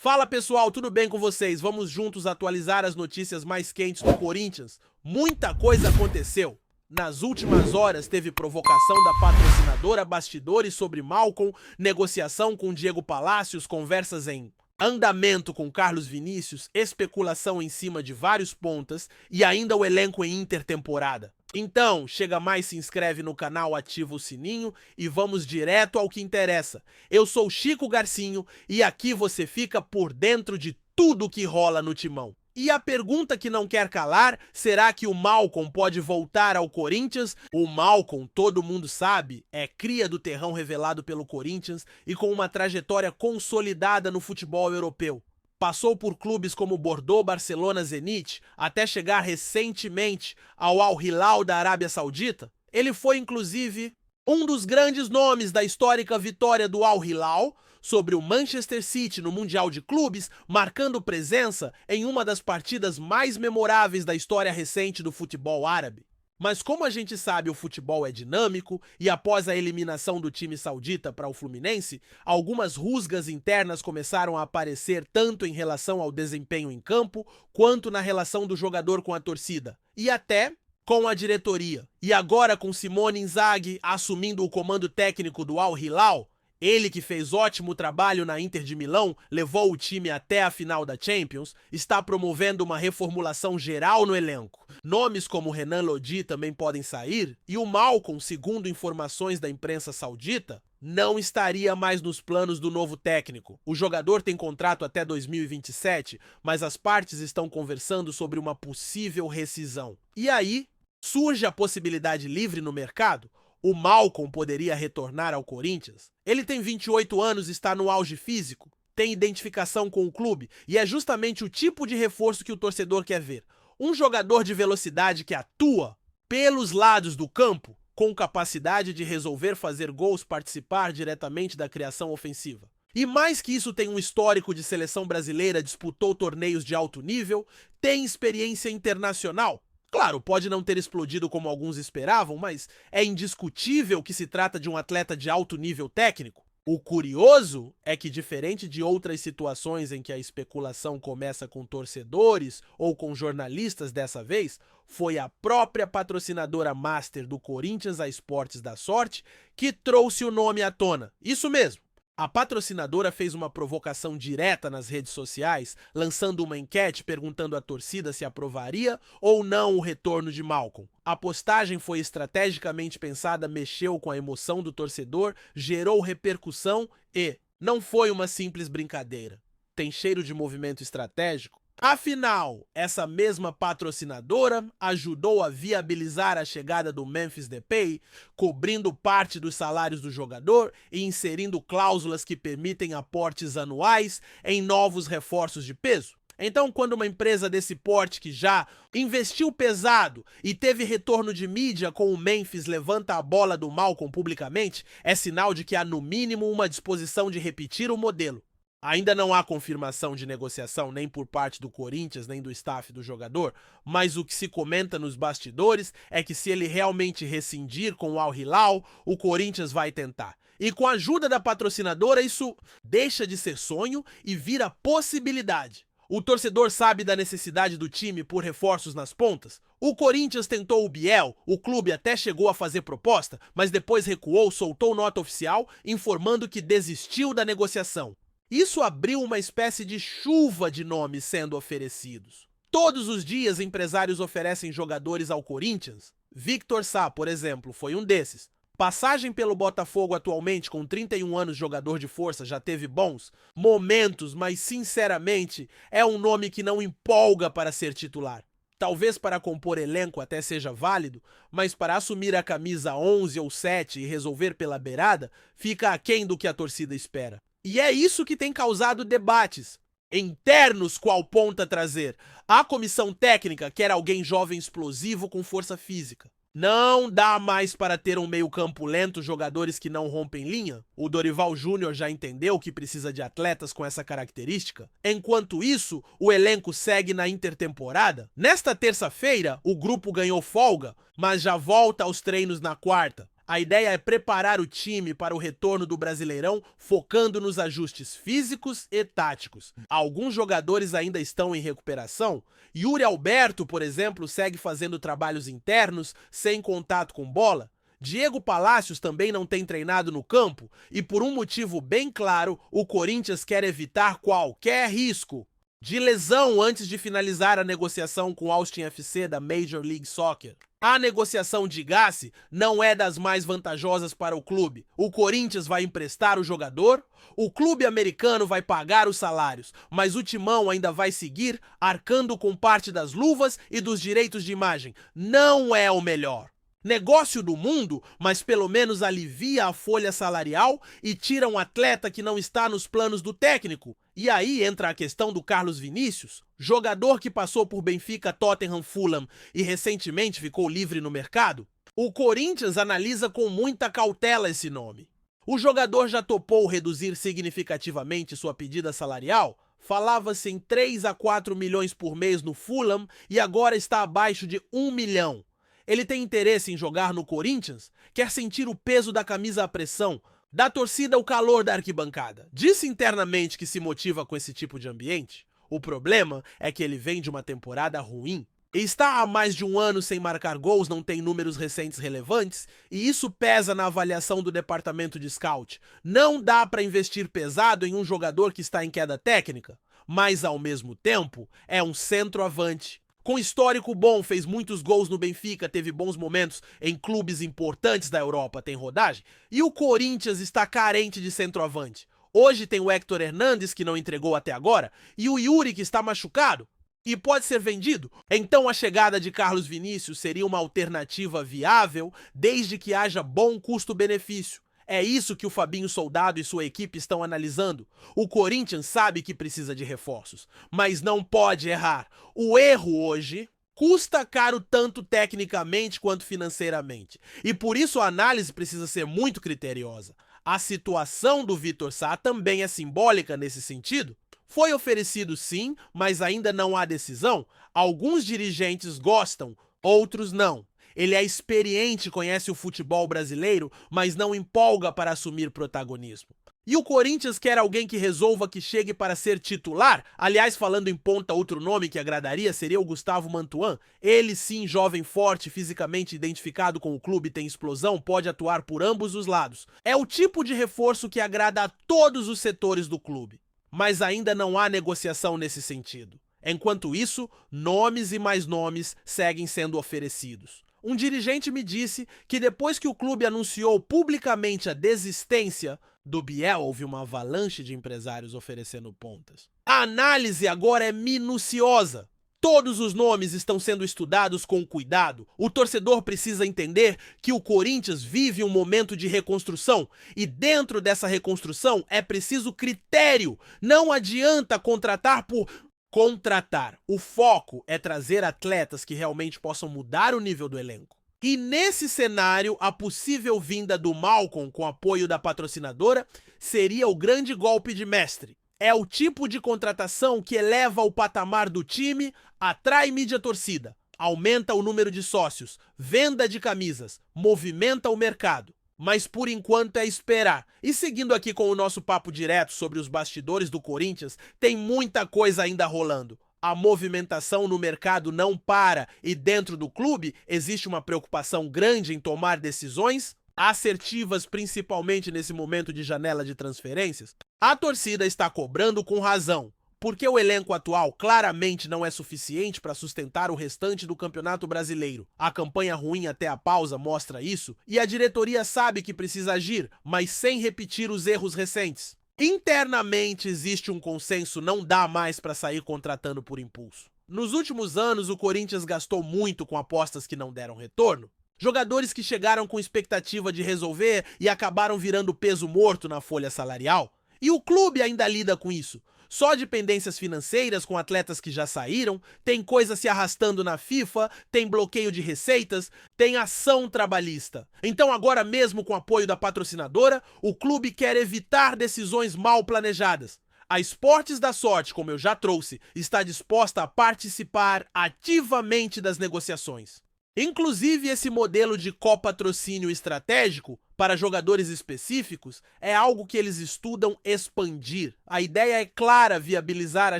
Fala pessoal, tudo bem com vocês? Vamos juntos atualizar as notícias mais quentes do Corinthians? Muita coisa aconteceu. Nas últimas horas teve provocação da patrocinadora, bastidores sobre Malcom, negociação com Diego Palacios, conversas em andamento com Carlos Vinícius, especulação em cima de vários pontas e ainda o elenco em intertemporada. Então, chega mais, se inscreve no canal, ativa o sininho e vamos direto ao que interessa. Eu sou Chico Garcinho e aqui você fica por dentro de tudo que rola no Timão. E a pergunta que não quer calar, será que o Malcom pode voltar ao Corinthians? O Malcom, todo mundo sabe, é cria do terrão revelado pelo Corinthians e com uma trajetória consolidada no futebol europeu. Passou por clubes como Bordeaux, Barcelona, Zenit, até chegar recentemente ao Al Hilal da Arábia Saudita. Ele foi, inclusive, um dos grandes nomes da histórica vitória do Al Hilal sobre o Manchester City no Mundial de Clubes, marcando presença em uma das partidas mais memoráveis da história recente do futebol árabe. Mas como a gente sabe, o futebol é dinâmico e após a eliminação do time saudita para o Fluminense, algumas rusgas internas começaram a aparecer tanto em relação ao desempenho em campo, quanto na relação do jogador com a torcida, e até com a diretoria. E agora com Simone Inzaghi assumindo o comando técnico do Al Hilal, ele que fez ótimo trabalho na Inter de Milão, levou o time até a final da Champions, está promovendo uma reformulação geral no elenco. Nomes como Renan Lodi também podem sair, e o Malcom, segundo informações da imprensa saudita, não estaria mais nos planos do novo técnico. O jogador tem contrato até 2027, mas as partes estão conversando sobre uma possível rescisão. E aí, surge a possibilidade livre no mercado? O Malcom poderia retornar ao Corinthians? Ele tem 28 anos, está no auge físico, tem identificação com o clube e é justamente o tipo de reforço que o torcedor quer ver. Um jogador de velocidade que atua pelos lados do campo, com capacidade de resolver fazer gols, participar diretamente da criação ofensiva. E mais que isso, tem um histórico de seleção brasileira, disputou torneios de alto nível, tem experiência internacional. Claro, pode não ter explodido como alguns esperavam, mas é indiscutível que se trata de um atleta de alto nível técnico. O curioso é que, diferente de outras situações em que a especulação começa com torcedores ou com jornalistas dessa vez, foi a própria patrocinadora master do Corinthians, a Esportes da Sorte, que trouxe o nome à tona. Isso mesmo. A patrocinadora fez uma provocação direta nas redes sociais, lançando uma enquete perguntando à torcida se aprovaria ou não o retorno de Malcom. A postagem foi estrategicamente pensada, mexeu com a emoção do torcedor, gerou repercussão e não foi uma simples brincadeira. Tem cheiro de movimento estratégico? Afinal, essa mesma patrocinadora ajudou a viabilizar a chegada do Memphis Depay, cobrindo parte dos salários do jogador e inserindo cláusulas que permitem aportes anuais em novos reforços de peso. Então, quando uma empresa desse porte que já investiu pesado e teve retorno de mídia com o Memphis levanta a bola do Malcom publicamente, é sinal de que há no mínimo uma disposição de repetir o modelo. Ainda não há confirmação de negociação nem por parte do Corinthians, nem do staff do jogador, mas o que se comenta nos bastidores é que se ele realmente rescindir com o Al Hilal, o Corinthians vai tentar. E com a ajuda da patrocinadora, isso deixa de ser sonho e vira possibilidade. O torcedor sabe da necessidade do time por reforços nas pontas? O Corinthians tentou o Biel, o clube até chegou a fazer proposta, mas depois recuou, soltou nota oficial informando que desistiu da negociação. Isso abriu uma espécie de chuva de nomes sendo oferecidos. Todos os dias empresários oferecem jogadores ao Corinthians. Victor Sá, por exemplo, foi um desses. Passagem pelo Botafogo atualmente, com 31 anos, jogador de força, já teve bons momentos, mas sinceramente é um nome que não empolga para ser titular. Talvez para compor elenco até seja válido, mas para assumir a camisa 11 ou 7 e resolver pela beirada, fica aquém do que a torcida espera. E é isso que tem causado debates internos, qual ponta trazer. A comissão técnica quer alguém jovem explosivo com força física. Não dá mais para ter um meio-campo lento, jogadores que não rompem linha. O Dorival Júnior já entendeu que precisa de atletas com essa característica. Enquanto isso, o elenco segue na intertemporada. Nesta terça-feira, o grupo ganhou folga, mas já volta aos treinos na quarta. A ideia é preparar o time para o retorno do Brasileirão, focando nos ajustes físicos e táticos. Alguns jogadores ainda estão em recuperação. Yuri Alberto, por exemplo, segue fazendo trabalhos internos, sem contato com bola. Diego Palacios também não tem treinado no campo e, por um motivo bem claro, o Corinthians quer evitar qualquer risco de lesão antes de finalizar a negociação com o Austin FC da Major League Soccer. A negociação de Gassi não é das mais vantajosas para o clube. O Corinthians vai emprestar o jogador, o clube americano vai pagar os salários, mas o Timão ainda vai seguir arcando com parte das luvas e dos direitos de imagem. Não é o melhor negócio do mundo, mas pelo menos alivia a folha salarial e tira um atleta que não está nos planos do técnico. E aí entra a questão do Carlos Vinícius, jogador que passou por Benfica, Tottenham, Fulham e recentemente ficou livre no mercado. O Corinthians analisa com muita cautela esse nome. O jogador já topou reduzir significativamente sua pedida salarial. Falava-se em 3 a 4 milhões por mês no Fulham e agora está abaixo de 1 milhão. Ele tem interesse em jogar no Corinthians? Quer sentir o peso da camisa à pressão, da torcida o calor da arquibancada? Disse internamente que se motiva com esse tipo de ambiente? O problema é que ele vem de uma temporada ruim. E está há mais de um ano sem marcar gols, não tem números recentes relevantes, e isso pesa na avaliação do departamento de scout. Não dá para investir pesado em um jogador que está em queda técnica, mas ao mesmo tempo é um centroavante. Com histórico bom, fez muitos gols no Benfica, teve bons momentos em clubes importantes da Europa, tem rodagem. E o Corinthians está carente de centroavante. Hoje tem o Héctor Hernandes, que não entregou até agora, e o Yuri, que está machucado e pode ser vendido. Então a chegada de Carlos Vinícius seria uma alternativa viável, desde que haja bom custo-benefício. É isso que o Fabinho Soldado e sua equipe estão analisando. O Corinthians sabe que precisa de reforços, mas não pode errar. O erro hoje custa caro tanto tecnicamente quanto financeiramente. E por isso a análise precisa ser muito criteriosa. A situação do Vitor Sá também é simbólica nesse sentido. Foi oferecido sim, mas ainda não há decisão. Alguns dirigentes gostam, outros não. Ele é experiente, conhece o futebol brasileiro, mas não empolga para assumir protagonismo. E o Corinthians quer alguém que resolva que chegue para ser titular? Aliás, falando em ponta, outro nome que agradaria seria o Gustavo Mantuan. Ele sim, jovem, forte, fisicamente identificado com o clube, tem explosão, pode atuar por ambos os lados. É o tipo de reforço que agrada a todos os setores do clube. Mas ainda não há negociação nesse sentido. Enquanto isso, nomes e mais nomes seguem sendo oferecidos. Um dirigente me disse que depois que o clube anunciou publicamente a desistência do Biel, houve uma avalanche de empresários oferecendo pontas. A análise agora é minuciosa. Todos os nomes estão sendo estudados com cuidado. O torcedor precisa entender que o Corinthians vive um momento de reconstrução e dentro dessa reconstrução é preciso critério. Não adianta contratar por contratar. O foco é trazer atletas que realmente possam mudar o nível do elenco. E nesse cenário, a possível vinda do Malcom com apoio da patrocinadora seria o grande golpe de mestre. É o tipo de contratação que eleva o patamar do time, atrai mídia torcida, aumenta o número de sócios, venda de camisas, movimenta o mercado. Mas por enquanto é esperar. E seguindo aqui com o nosso papo direto sobre os bastidores do Corinthians, tem muita coisa ainda rolando. A movimentação no mercado não para e dentro do clube existe uma preocupação grande em tomar decisões assertivas, principalmente nesse momento de janela de transferências. A torcida está cobrando com razão, porque o elenco atual claramente não é suficiente para sustentar o restante do Campeonato Brasileiro. A campanha ruim até a pausa mostra isso e a diretoria sabe que precisa agir, mas sem repetir os erros recentes. Internamente existe um consenso, não dá mais para sair contratando por impulso. Nos últimos anos, o Corinthians gastou muito com apostas que não deram retorno. Jogadores que chegaram com expectativa de resolver e acabaram virando peso morto na folha salarial. E o clube ainda lida com isso. Só dependências financeiras com atletas que já saíram, tem coisa se arrastando na FIFA, tem bloqueio de receitas, tem ação trabalhista. Então agora mesmo com apoio da patrocinadora, o clube quer evitar decisões mal planejadas. A Esportes da Sorte, como eu já trouxe, está disposta a participar ativamente das negociações. Inclusive, esse modelo de copatrocínio estratégico para jogadores específicos é algo que eles estudam expandir. A ideia é clara: viabilizar a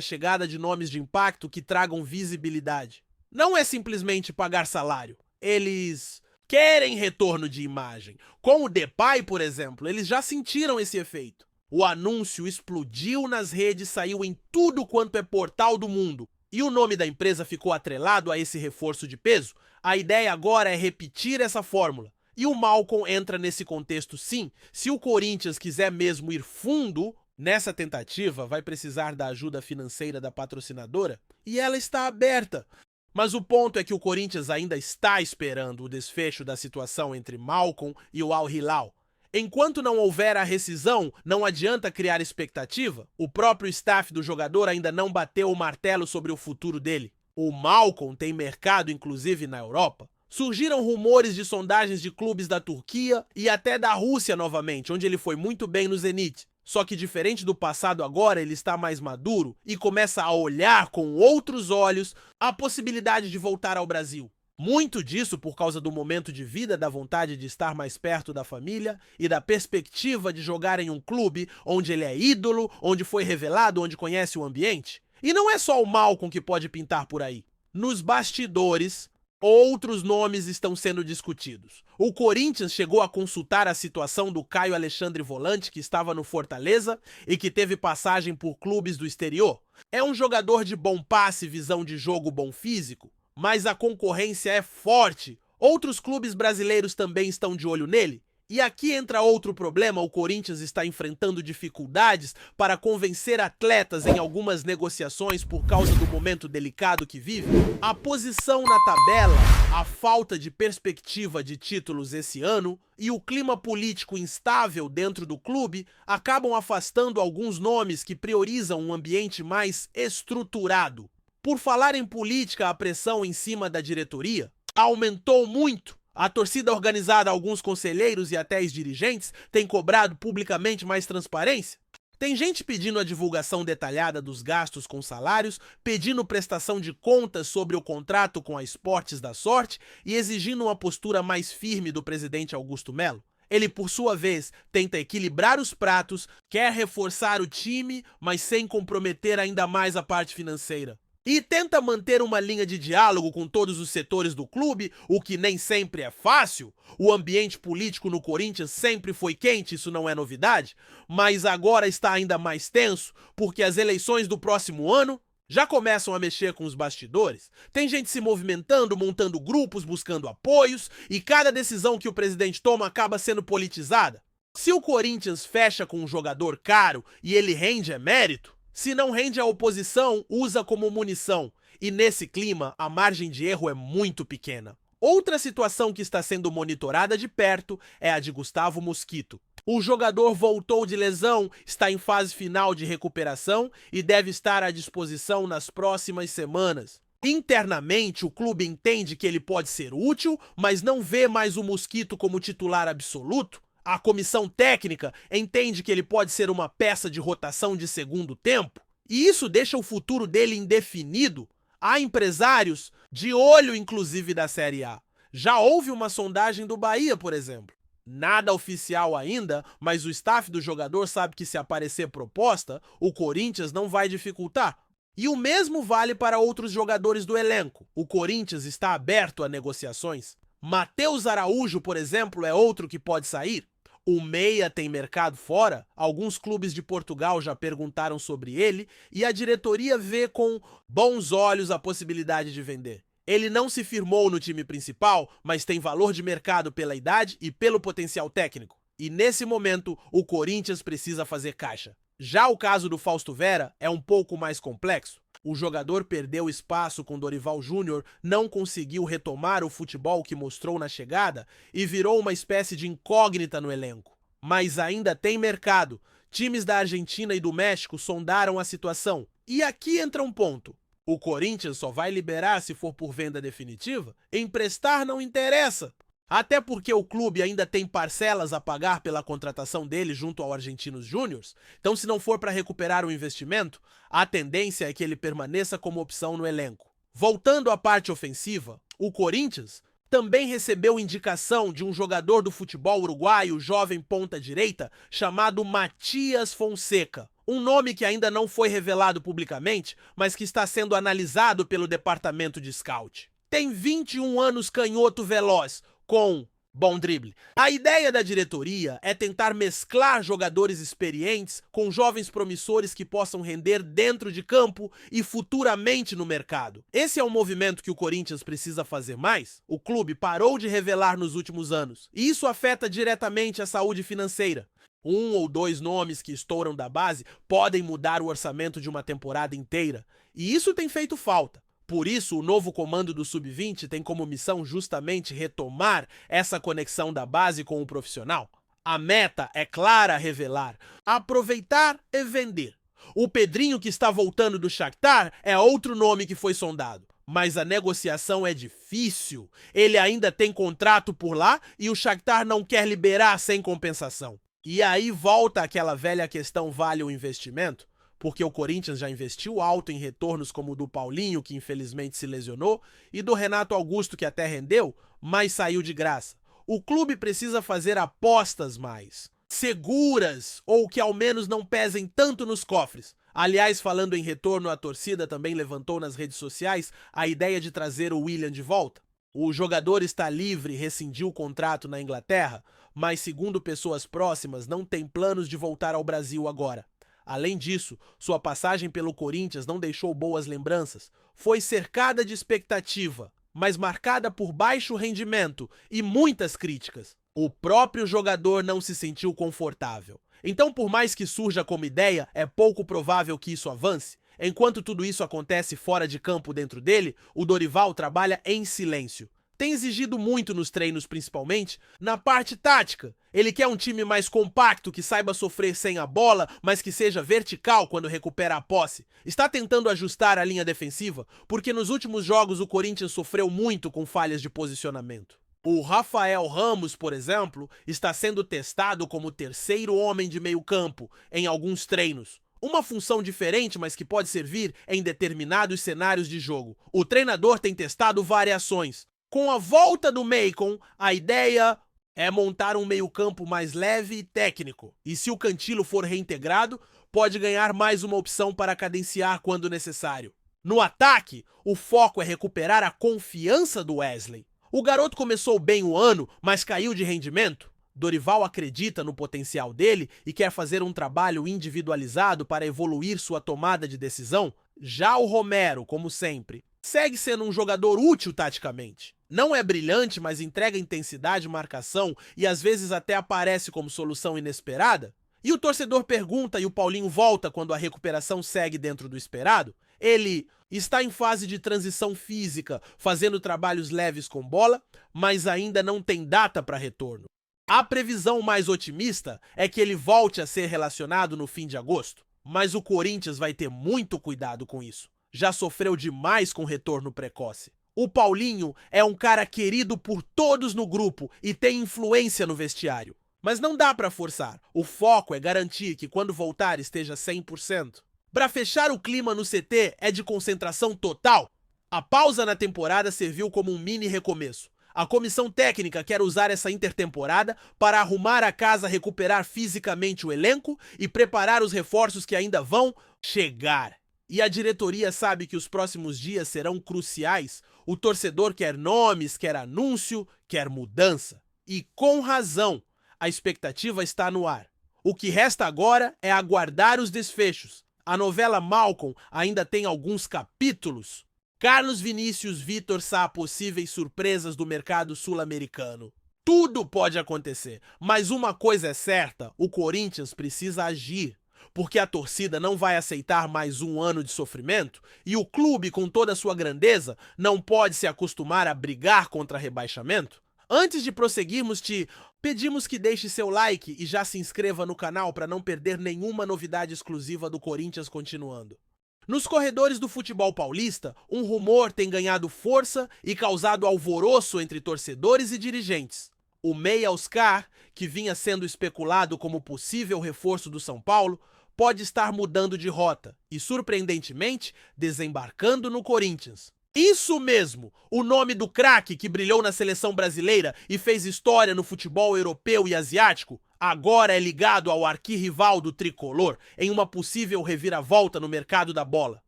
chegada de nomes de impacto que tragam visibilidade. Não é simplesmente pagar salário. Eles querem retorno de imagem. Com o Depay, por exemplo, eles já sentiram esse efeito. O anúncio explodiu nas redes, saiu em tudo quanto é portal do mundo. E o nome da empresa ficou atrelado a esse reforço de peso. A ideia agora é repetir essa fórmula. E o Malcom entra nesse contexto sim. Se o Corinthians quiser mesmo ir fundo nessa tentativa, vai precisar da ajuda financeira da patrocinadora e ela está aberta. Mas o ponto é que o Corinthians ainda está esperando o desfecho da situação entre Malcom e o Al Hilal. Enquanto não houver a rescisão, não adianta criar expectativa. O próprio staff do jogador ainda não bateu o martelo sobre o futuro dele. O Malcom tem mercado inclusive na Europa. Surgiram rumores de sondagens de clubes da Turquia e até da Rússia novamente, onde ele foi muito bem no Zenit. Só que diferente do passado agora, ele está mais maduro e começa a olhar com outros olhos a possibilidade de voltar ao Brasil. Muito disso por causa do momento de vida, da vontade de estar mais perto da família e da perspectiva de jogar em um clube onde ele é ídolo, onde foi revelado, onde conhece o ambiente. E não é só o Malcom que pode pintar por aí. Nos bastidores, outros nomes estão sendo discutidos. O Corinthians chegou a consultar a situação do Caio Alexandre Volante, que estava no Fortaleza e que teve passagem por clubes do exterior. É um jogador de bom passe, visão de jogo, bom físico, mas a concorrência é forte. Outros clubes brasileiros também estão de olho nele. E aqui entra outro problema: o Corinthians está enfrentando dificuldades para convencer atletas em algumas negociações por causa do momento delicado que vive. A posição na tabela, a falta de perspectiva de títulos esse ano e o clima político instável dentro do clube acabam afastando alguns nomes que priorizam um ambiente mais estruturado. Por falar em política, a pressão em cima da diretoria aumentou muito. A torcida organizada, alguns conselheiros e até ex-dirigentes têm cobrado publicamente mais transparência. Tem gente pedindo a divulgação detalhada dos gastos com salários, pedindo prestação de contas sobre o contrato com a Esportes da Sorte e exigindo uma postura mais firme do presidente Augusto Melo. Ele, por sua vez, tenta equilibrar os pratos, quer reforçar o time, mas sem comprometer ainda mais a parte financeira. E tenta manter uma linha de diálogo com todos os setores do clube, o que nem sempre é fácil. O ambiente político no Corinthians sempre foi quente, isso não é novidade, mas agora está ainda mais tenso, porque as eleições do próximo ano já começam a mexer com os bastidores. Tem gente se movimentando, montando grupos, buscando apoios, e cada decisão que o presidente toma acaba sendo politizada. Se o Corinthians fecha com um jogador caro e ele rende mérito, se não rende, a oposição usa como munição, e nesse clima a margem de erro é muito pequena. Outra situação que está sendo monitorada de perto é a de Gustavo Mosquito. O jogador voltou de lesão, está em fase final de recuperação e deve estar à disposição nas próximas semanas. Internamente, o clube entende que ele pode ser útil, mas não vê mais o Mosquito como titular absoluto. A comissão técnica entende que ele pode ser uma peça de rotação de segundo tempo, e isso deixa o futuro dele indefinido. Há empresários de olho, inclusive, da Série A. Já houve uma sondagem do Bahia, por exemplo. Nada oficial ainda, mas o staff do jogador sabe que se aparecer proposta, o Corinthians não vai dificultar. E o mesmo vale para outros jogadores do elenco. O Corinthians está aberto a negociações. Matheus Araújo, por exemplo, é outro que pode sair. O meia tem mercado fora, alguns clubes de Portugal já perguntaram sobre ele e a diretoria vê com bons olhos a possibilidade de vender. Ele não se firmou no time principal, mas tem valor de mercado pela idade e pelo potencial técnico. E nesse momento, o Corinthians precisa fazer caixa. Já o caso do Fausto Vera é um pouco mais complexo. O jogador perdeu espaço com Dorival Júnior, não conseguiu retomar o futebol que mostrou na chegada e virou uma espécie de incógnita no elenco. Mas ainda tem mercado. Times da Argentina e do México sondaram a situação. E aqui entra um ponto. O Corinthians só vai liberar se for por venda definitiva? Emprestar não interessa. Até porque o clube ainda tem parcelas a pagar pela contratação dele junto ao Argentinos Júniors, então se não for para recuperar o investimento, a tendência é que ele permaneça como opção no elenco. Voltando à parte ofensiva, o Corinthians também recebeu indicação de um jogador do futebol uruguaio, jovem ponta-direita, chamado Matias Fonseca. Um nome que ainda não foi revelado publicamente, mas que está sendo analisado pelo departamento de scout. Tem 21 anos, canhoto veloz, com bom drible. A ideia da diretoria é tentar mesclar jogadores experientes com jovens promissores que possam render dentro de campo e futuramente no mercado. Esse é um movimento que o Corinthians precisa fazer mais. O clube parou de revelar nos últimos anos, e isso afeta diretamente a saúde financeira. Um ou dois nomes que estouram da base podem mudar o orçamento de uma temporada inteira, e isso tem feito falta. Por isso, o novo comando do Sub-20 tem como missão justamente retomar essa conexão da base com o profissional. A meta é clara a revelar, aproveitar e vender. O Pedrinho, que está voltando do Shakhtar, é outro nome que foi sondado. Mas a negociação é difícil. Ele ainda tem contrato por lá e o Shakhtar não quer liberar sem compensação. E aí volta aquela velha questão: vale o investimento? Porque o Corinthians já investiu alto em retornos como o do Paulinho, que infelizmente se lesionou, e do Renato Augusto, que até rendeu, mas saiu de graça. O clube precisa fazer apostas mais seguras, ou que ao menos não pesem tanto nos cofres. Aliás, falando em retorno, a torcida também levantou nas redes sociais a ideia de trazer o William de volta. O jogador está livre, rescindiu o contrato na Inglaterra, mas segundo pessoas próximas, não tem planos de voltar ao Brasil agora. Além disso, sua passagem pelo Corinthians não deixou boas lembranças. Foi cercada de expectativa, mas marcada por baixo rendimento e muitas críticas. O próprio jogador não se sentiu confortável. Então, por mais que surja como ideia, é pouco provável que isso avance. Enquanto tudo isso acontece fora de campo dentro dele, o Dorival trabalha em silêncio. Tem exigido muito nos treinos, principalmente na parte tática. Ele quer um time mais compacto, que saiba sofrer sem a bola, mas que seja vertical quando recupera a posse. Está tentando ajustar a linha defensiva, porque nos últimos jogos o Corinthians sofreu muito com falhas de posicionamento. O Rafael Ramos, por exemplo, está sendo testado como terceiro homem de meio campo em alguns treinos. Uma função diferente, mas que pode servir em determinados cenários de jogo. O treinador tem testado variações. Com a volta do Maicon, a ideia é montar um meio-campo mais leve e técnico. E se o Cantilo for reintegrado, pode ganhar mais uma opção para cadenciar quando necessário. No ataque, o foco é recuperar a confiança do Wesley. O garoto começou bem o ano, mas caiu de rendimento. Dorival acredita no potencial dele e quer fazer um trabalho individualizado para evoluir sua tomada de decisão. Já o Romero, como sempre, segue sendo um jogador útil taticamente. Não é brilhante, mas entrega intensidade, marcação e às vezes até aparece como solução inesperada. E o torcedor pergunta e o Paulinho volta quando a recuperação segue dentro do esperado. Ele está em fase de transição física, fazendo trabalhos leves com bola, mas ainda não tem data para retorno. A previsão mais otimista é que ele volte a ser relacionado no fim de agosto, mas o Corinthians vai ter muito cuidado com isso. Já sofreu demais com retorno precoce. O Paulinho é um cara querido por todos no grupo e tem influência no vestiário. Mas não dá para forçar. O foco é garantir que quando voltar esteja 100%. Para fechar o clima no CT é de concentração total. A pausa na temporada serviu como um mini recomeço. A comissão técnica quer usar essa intertemporada para arrumar a casa, recuperar fisicamente o elenco e preparar os reforços que ainda vão chegar. E a diretoria sabe que os próximos dias serão cruciais. O torcedor quer nomes, quer anúncio, quer mudança. E com razão, a expectativa está no ar. O que resta agora é aguardar os desfechos. A novela Malcolm ainda tem alguns capítulos. Carlos Vinícius Vitor Sá, possíveis surpresas do mercado sul-americano. Tudo pode acontecer, mas uma coisa é certa, o Corinthians precisa agir. Porque a torcida não vai aceitar mais um ano de sofrimento e o clube, com toda a sua grandeza, não pode se acostumar a brigar contra rebaixamento. Antes de prosseguirmos, te pedimos que deixe seu like e já se inscreva no canal para não perder nenhuma novidade exclusiva do Corinthians continuando. Nos corredores do futebol paulista, um rumor tem ganhado força e causado alvoroço entre torcedores e dirigentes. O meia Oscar, que vinha sendo especulado como possível reforço do São Paulo, pode estar mudando de rota e, surpreendentemente, desembarcando no Corinthians. Isso mesmo! O nome do craque que brilhou na seleção brasileira e fez história no futebol europeu e asiático agora é ligado ao arquirrival do tricolor em uma possível reviravolta no mercado da bola.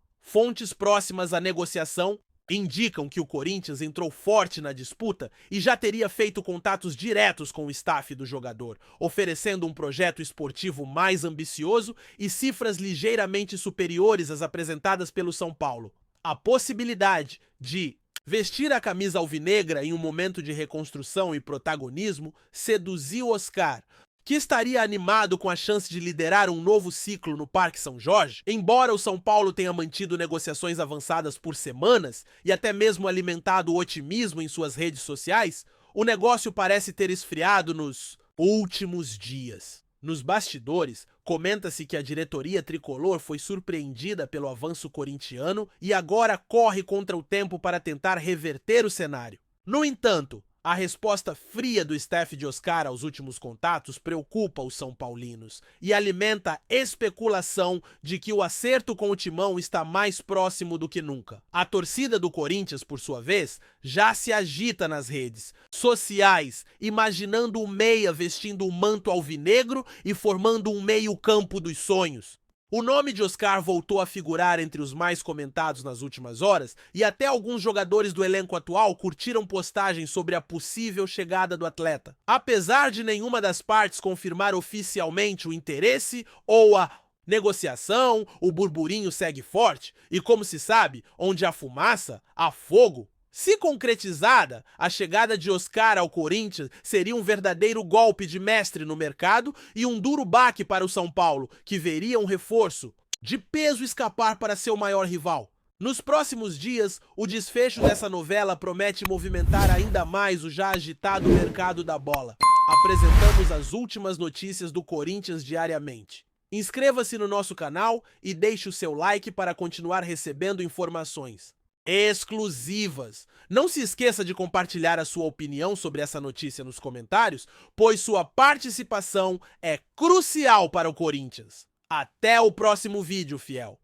Fontes próximas à negociação indicam que o Corinthians entrou forte na disputa e já teria feito contatos diretos com o staff do jogador, oferecendo um projeto esportivo mais ambicioso e cifras ligeiramente superiores às apresentadas pelo São Paulo. A possibilidade de vestir a camisa alvinegra em um momento de reconstrução e protagonismo seduziu Oscar, que estaria animado com a chance de liderar um novo ciclo no Parque São Jorge. Embora o São Paulo tenha mantido negociações avançadas por semanas e até mesmo alimentado o otimismo em suas redes sociais, o negócio parece ter esfriado nos últimos dias. Nos bastidores, comenta-se que a diretoria tricolor foi surpreendida pelo avanço corintiano e agora corre contra o tempo para tentar reverter o cenário. No entanto, a resposta fria do staff de Oscar aos últimos contatos preocupa os são paulinos e alimenta a especulação de que o acerto com o Timão está mais próximo do que nunca. A torcida do Corinthians, por sua vez, já se agita nas redes sociais, imaginando o meia vestindo o manto alvinegro e formando um meio-campo dos sonhos. O nome de Oscar voltou a figurar entre os mais comentados nas últimas horas e até alguns jogadores do elenco atual curtiram postagens sobre a possível chegada do atleta. Apesar de nenhuma das partes confirmar oficialmente o interesse ou a negociação, o burburinho segue forte e, como se sabe, onde há fumaça, há fogo. Se concretizada, a chegada de Oscar ao Corinthians seria um verdadeiro golpe de mestre no mercado e um duro baque para o São Paulo, que veria um reforço de peso escapar para seu maior rival. Nos próximos dias, o desfecho dessa novela promete movimentar ainda mais o já agitado mercado da bola. Apresentamos as últimas notícias do Corinthians diariamente. Inscreva-se no nosso canal e deixe o seu like para continuar recebendo informações exclusivas. Não se esqueça de compartilhar a sua opinião sobre essa notícia nos comentários, pois sua participação é crucial para o Corinthians. Até o próximo vídeo, fiel!